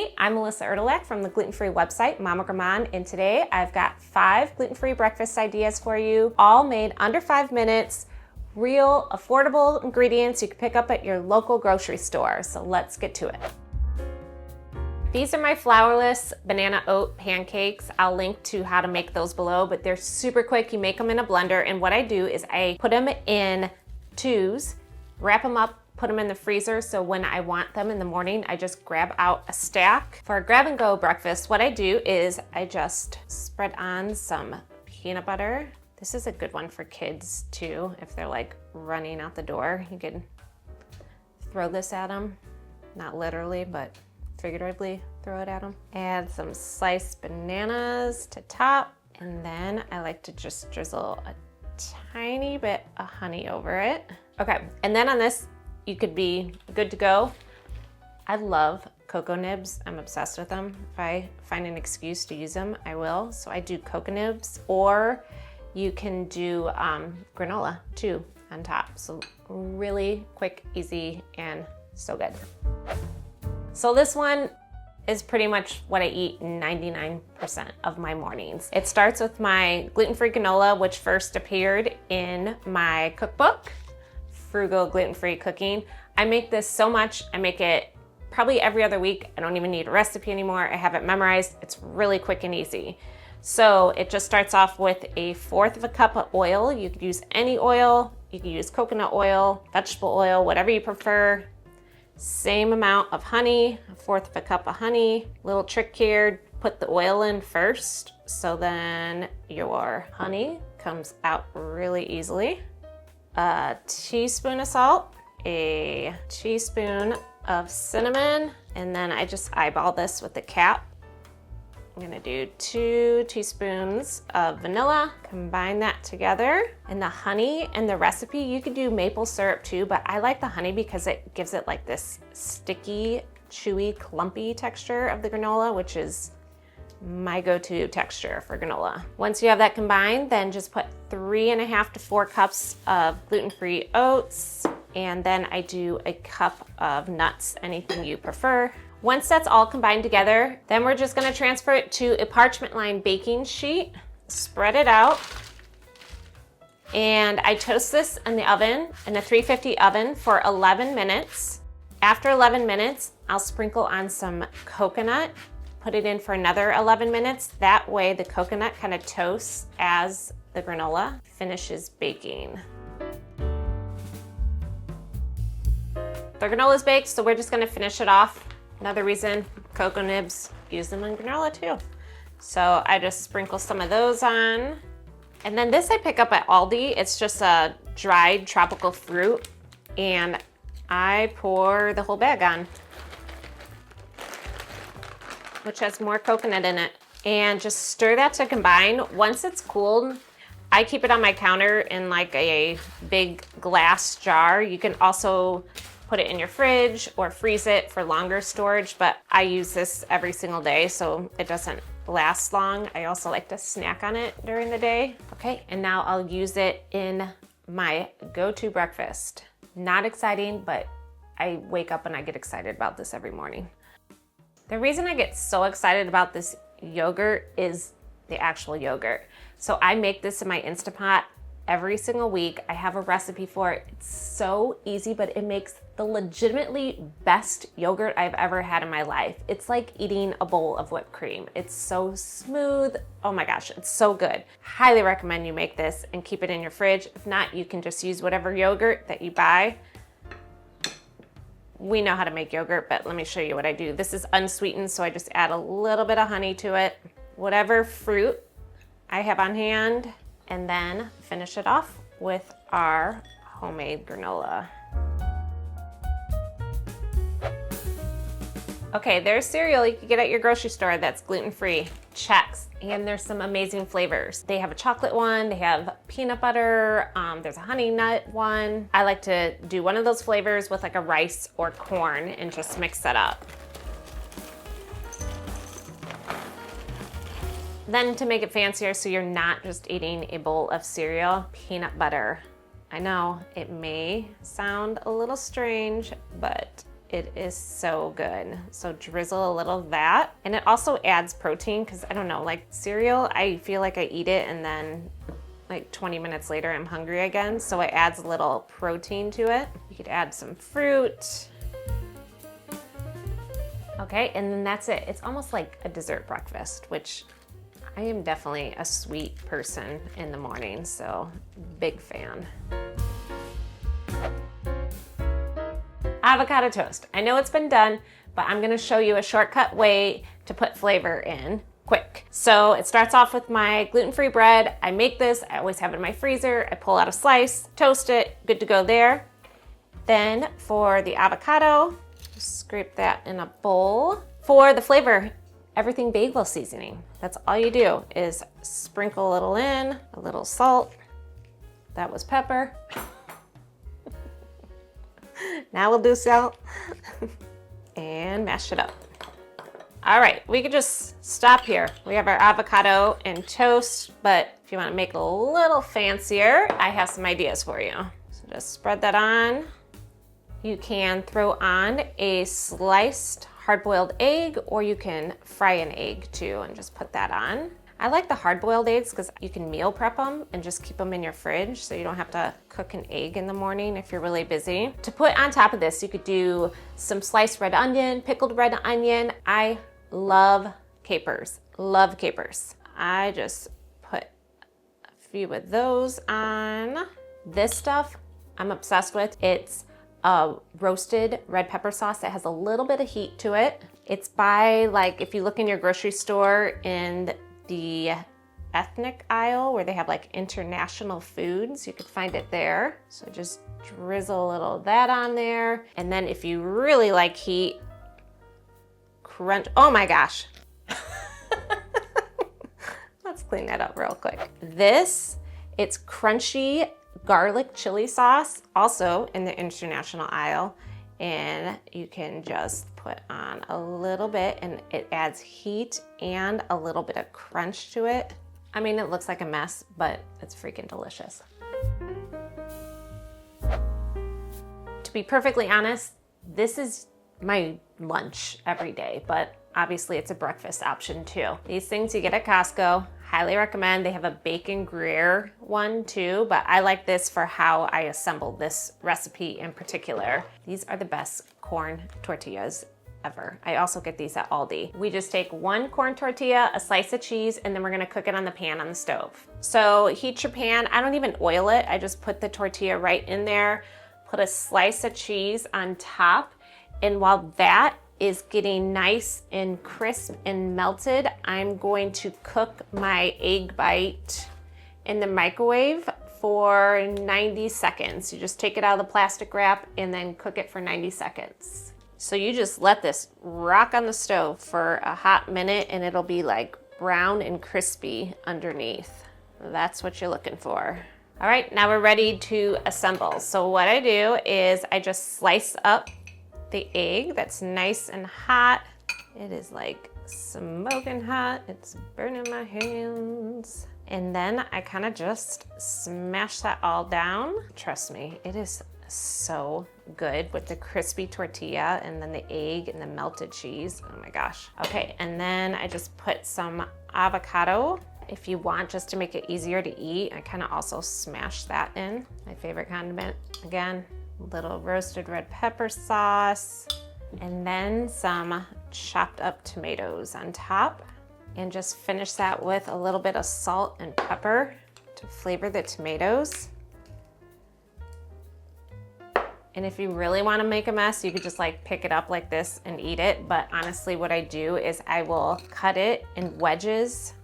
everybody. I'm Melissa Erdelak from the gluten-free website, Mamagourmand, and today I've got 5 gluten-free breakfast ideas for you, all made under 5 minutes, real affordable ingredients you can pick up at your local grocery store. So let's get to it. These are my flourless banana oat pancakes. I'll link to how to make those below, but they're super quick. You make them in a blender, and what I do is I put them in twos, wrap them up, put them in the freezer, so when I want them in the morning, I just grab out a stack. For a grab and go breakfast, what I do is I just spread on some peanut butter. This is a good one for kids too. If they're like running out the door, you can throw this at them. Not literally, but figuratively throw it at them. Add some sliced bananas to top, and then I like to just drizzle a tiny bit of honey over it. Okay, and then on this, you could be good to go. I love Cacao Nibs. I'm obsessed with them. If I find an excuse to use them, I will. So I do Cacao Nibs, or you can do granola too on top. So really quick, easy, and so good. So this one is pretty much what I eat 99% of my mornings. It starts with my gluten-free granola, which first appeared in my cookbook, Frugal Gluten-Free Cooking. I make this so much. I make it probably every other week. I don't even need a recipe anymore. I have it memorized. It's really quick and easy. So it just starts off with 1/4 of a cup of oil. You could use any oil. You can use coconut oil, vegetable oil, whatever you prefer. Same amount of honey, 1/4 of a cup of honey. Little trick here, put the oil in first, so then your honey comes out really easily. A teaspoon of salt, a teaspoon of cinnamon, and then I just eyeball this with the cap. I'm gonna do 2 teaspoons of vanilla, combine that together. And the honey and the recipe, you could do maple syrup too, but I like the honey because it gives it like this sticky, chewy, clumpy texture of the granola, which is my go-to texture for granola. Once you have that combined, then just put 3.5 to 4 cups of gluten-free oats, and then I do a cup of nuts, anything you prefer. Once that's all combined together, then we're just gonna transfer it to a parchment-lined baking sheet, spread it out, and I toast this in the oven, in a 350 oven for 11 minutes. After 11 minutes, I'll sprinkle on some coconut, put it in for another 11 minutes. That way the coconut kind of toasts as the granola finishes baking. The granola's baked, so we're just gonna finish it off. Another reason, Cacao Nibs, use them in granola too. So I just sprinkle some of those on. And then this I pick up at Aldi. It's just a dried tropical fruit, and I pour the whole bag on, which has more coconut in it, and just stir that to combine. Once it's cooled, I keep it on my counter in like a big glass jar. You can also put it in your fridge or freeze it for longer storage, but I use this every single day, so it doesn't last long. I also like to snack on it during the day. Okay, and now I'll use it in my go-to breakfast. Not exciting, but I wake up and I get excited about this every morning. The reason I get so excited about this yogurt is the actual yogurt. So I make this in my Instapot every single week. I have a recipe for it. It's so easy, but it makes the legitimately best yogurt I've ever had in my life. It's like eating a bowl of whipped cream. It's so smooth. Oh my gosh, it's so good. Highly recommend you make this and keep it in your fridge. If not, you can just use whatever yogurt that you buy. We know how to make yogurt, but let me show you what I do. This is unsweetened, so I just add a little bit of honey to it, whatever fruit I have on hand, and then finish it off with our homemade granola. Okay, there's cereal you can get at your grocery store that's gluten-free. Checks. And there's some amazing flavors. They have a chocolate one, they have peanut butter, there's a honey nut one. I like to do one of those flavors with like a rice or corn and just mix that up. Then to make it fancier so you're not just eating a bowl of cereal, peanut butter. I know it may sound a little strange, but It is so good. So drizzle a little of that. And it also adds protein because I don't know, like cereal, I feel like I eat it and then like 20 minutes later I'm hungry again. So it adds a little protein to it. You could add some fruit. Okay, and then that's it. It's almost like a dessert breakfast, which I am definitely a sweet person in the morning, so big fan. Avocado toast. I know it's been done, but I'm gonna show you a shortcut way to put flavor in quick. So it starts off with my gluten-free bread. I make this, I always have it in my freezer. I pull out a slice, toast it, good to go there. Then for the avocado, scrape that in a bowl. For the flavor, everything bagel seasoning. That's all you do is sprinkle a little in, a little salt. That was pepper. Now we'll do salt. And mash it up. All right, we could just stop here. We have our avocado and toast, but if you want to make it a little fancier, I have some ideas for you. So just spread that on. You can throw on a sliced hard-boiled egg, or you can fry an egg too and just put that on. I like the hard-boiled eggs because you can meal prep them and just keep them in your fridge so you don't have to cook an egg in the morning if you're really busy. To put on top of this, you could do some sliced red onion, pickled red onion. I love capers, love capers. I just put a few of those on. This stuff I'm obsessed with. It's a roasted red pepper sauce that has a little bit of heat to it. It's by, like, if you look in your grocery store in the ethnic aisle where they have like international foods, you could find it there. So just drizzle a little of that on there. And then if you really like heat, crunch, oh my gosh. Let's clean that up real quick. This, it's crunchy garlic chili sauce, also in the international aisle, and you can just put on a little bit and it adds heat and a little bit of crunch to it. I mean, it looks like a mess, but it's freaking delicious. To be perfectly honest, this is my lunch every day, but obviously it's a breakfast option too. These things you get at Costco. Highly recommend. They have a bacon Gruyere one too, but I like this for how I assembled this recipe in particular. These are the best corn tortillas ever. I also get these at Aldi. We just take one corn tortilla, a slice of cheese, and then we're gonna cook it on the pan on the stove. So heat your pan. I don't even oil it. I just put the tortilla right in there, put a slice of cheese on top, and while that is getting nice and crisp and melted, I'm going to cook my egg bite in the microwave for 90 seconds. You just take it out of the plastic wrap and then cook it for 90 seconds. So you just let this rock on the stove for a hot minute and it'll be like brown and crispy underneath. That's what you're looking for. All right, now we're ready to assemble. So what I do is I just slice up the egg that's nice and hot. It is like smoking hot. It's burning my hands. And then I kind of just smash that all down. Trust me, it is so good with the crispy tortilla and then the egg and the melted cheese. Oh my gosh. Okay, and then I just put some avocado. If you want, just to make it easier to eat, I kind of also smash that in. My favorite condiment, again, little roasted red pepper sauce, and then some chopped up tomatoes on top, and just finish that with a little bit of salt and pepper to flavor the tomatoes. And if you really want to make a mess, you could just like pick it up like this and eat it. But honestly, what I do is I will cut it in wedges.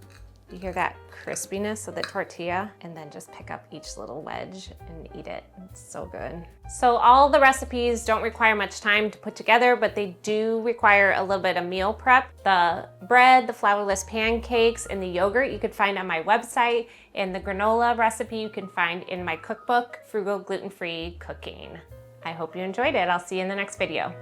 You hear that crispiness of the tortilla, and then just pick up each little wedge and eat it. It's so good. So all the recipes don't require much time to put together, but they do require a little bit of meal prep. The bread, the flourless pancakes, and the yogurt you could find on my website, and the granola recipe you can find in my cookbook, Frugal Gluten-Free Cooking. I hope you enjoyed it. I'll see you in the next video.